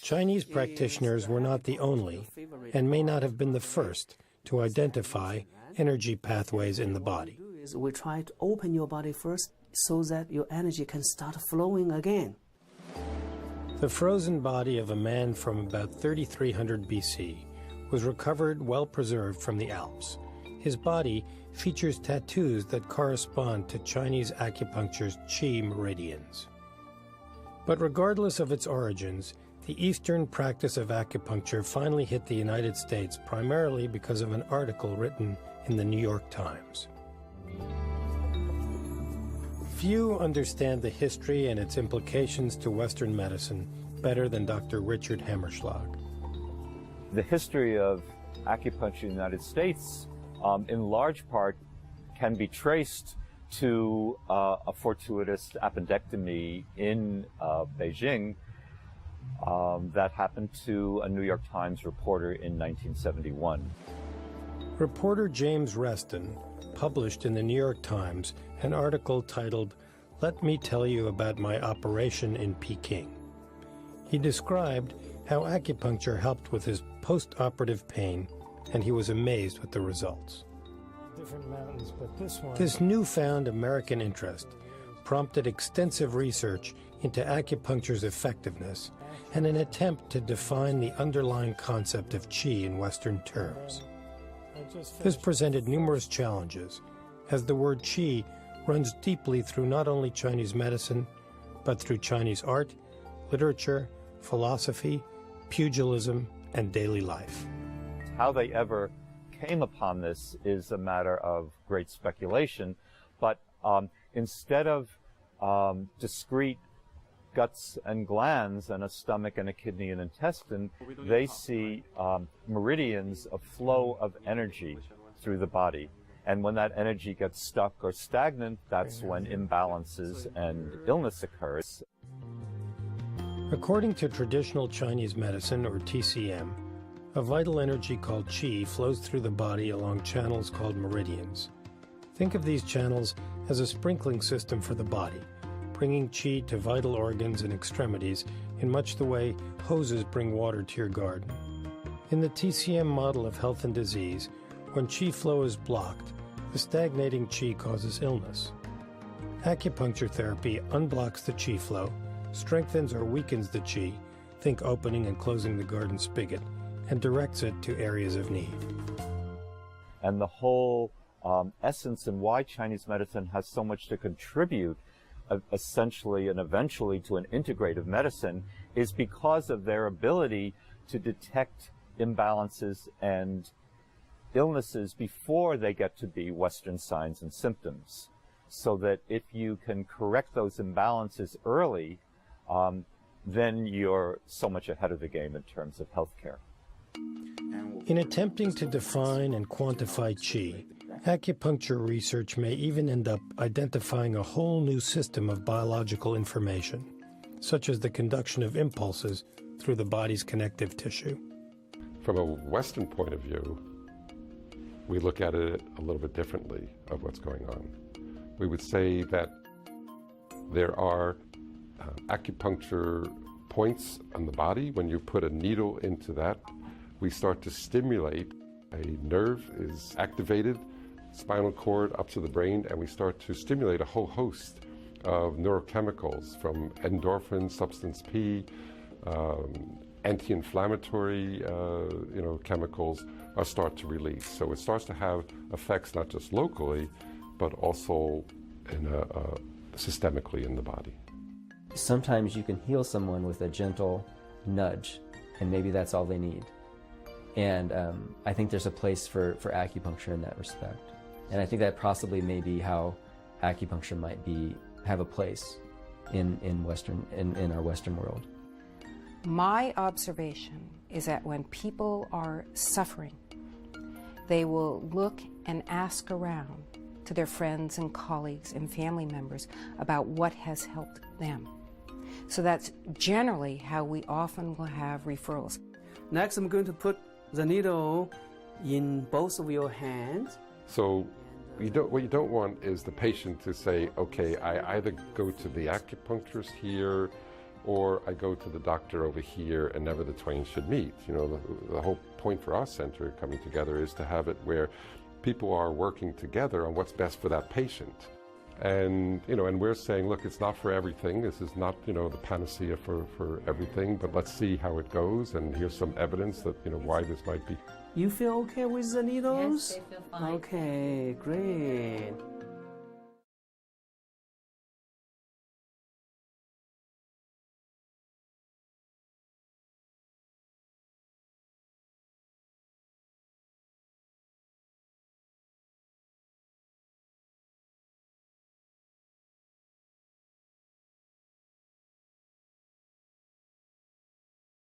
Chinese practitioners were not the only, and may not have been the first, to identify energy pathways in the body. We try to open your body first so that your energy can start flowing again. The frozen body of a man from about 3300 BC was recovered well preserved from the Alps. His body features tattoos that correspond to Chinese acupuncture's qi meridians. But regardless of its origins, the Eastern practice of acupuncture finally hit the United States primarily because of an article written in the New York Times. Few understand the history and its implications to Western medicine better than Dr. Richard Hammerschlag. The history of acupuncture in the United States, in large part, can be traced to a fortuitous appendectomy in Beijing that happened to a New York Times reporter in 1971. Reporter James Reston published in the New York Times an article titled, "Let Me Tell You About My Operation in Peking." He described how acupuncture helped with his post-operative pain, and he was amazed with the results. This newfound American interest prompted extensive research into acupuncture's effectiveness and an attempt to define the underlying concept of qi in Western terms. This presented numerous challenges, as the word qi runs deeply through not only Chinese medicine, but through Chinese art, literature, philosophy, pugilism, and daily life. How they ever came upon this is a matter of great speculation, but instead of discrete guts and glands and a stomach and a kidney and intestine, they see meridians of flow of energy through the body. And when that energy gets stuck or stagnant, that's when imbalances and illness occurs. According to traditional Chinese medicine, or TCM, a vital energy called qi flows through the body along channels called meridians. Think of these channels as a sprinkling system for the body, bringing qi to vital organs and extremities in much the way hoses bring water to your garden. In the TCM model of health and disease, when qi flow is blocked, the stagnating qi causes illness. Acupuncture therapy unblocks the qi flow, strengthens or weakens the qi, think opening and closing the garden spigot, and directs it to areas of need. And the whole essence and why Chinese medicine has so much to contribute essentially and eventually to an integrative medicine is because of their ability to detect imbalances and illnesses before they get to be Western signs and symptoms. So that if you can correct those imbalances early, then you're so much ahead of the game in terms of healthcare. In attempting to define and quantify qi, acupuncture research may even end up identifying a whole new system of biological information, such as the conduction of impulses through the body's connective tissue. From a Western point of view, we look at it a little bit differently of what's going on. We would say that there are acupuncture points on the body. When you put a needle into that, we start to stimulate. A nerve is activated, spinal cord up to the brain, and we start to stimulate a whole host of neurochemicals from endorphin, substance P, anti-inflammatory chemicals start to release. So it starts to have effects not just locally, but also systemically in the body. Sometimes you can heal someone with a gentle nudge, and maybe that's all they need. And I think there's a place for acupuncture in that respect. And I think that possibly may be how acupuncture might have a place in our Western world. My observation is that when people are suffering, they will look and ask around to their friends and colleagues and family members about what has helped them. So that's generally how we often will have referrals. Next, I'm going to put the needle in both of your hands. So what you don't want is the patient to say, okay, I either go to the acupuncturist here or I go to the doctor over here and never the twain should meet. You know, the whole point for our center coming together is to have it where people are working together on what's best for that patient. And, you know, and we're saying, look, it's not for everything. This is not, you know, the panacea for everything, but let's see how it goes. And here's some evidence that, you know, why this might be. You feel okay with the needles? Yes, they feel fine. Okay, great.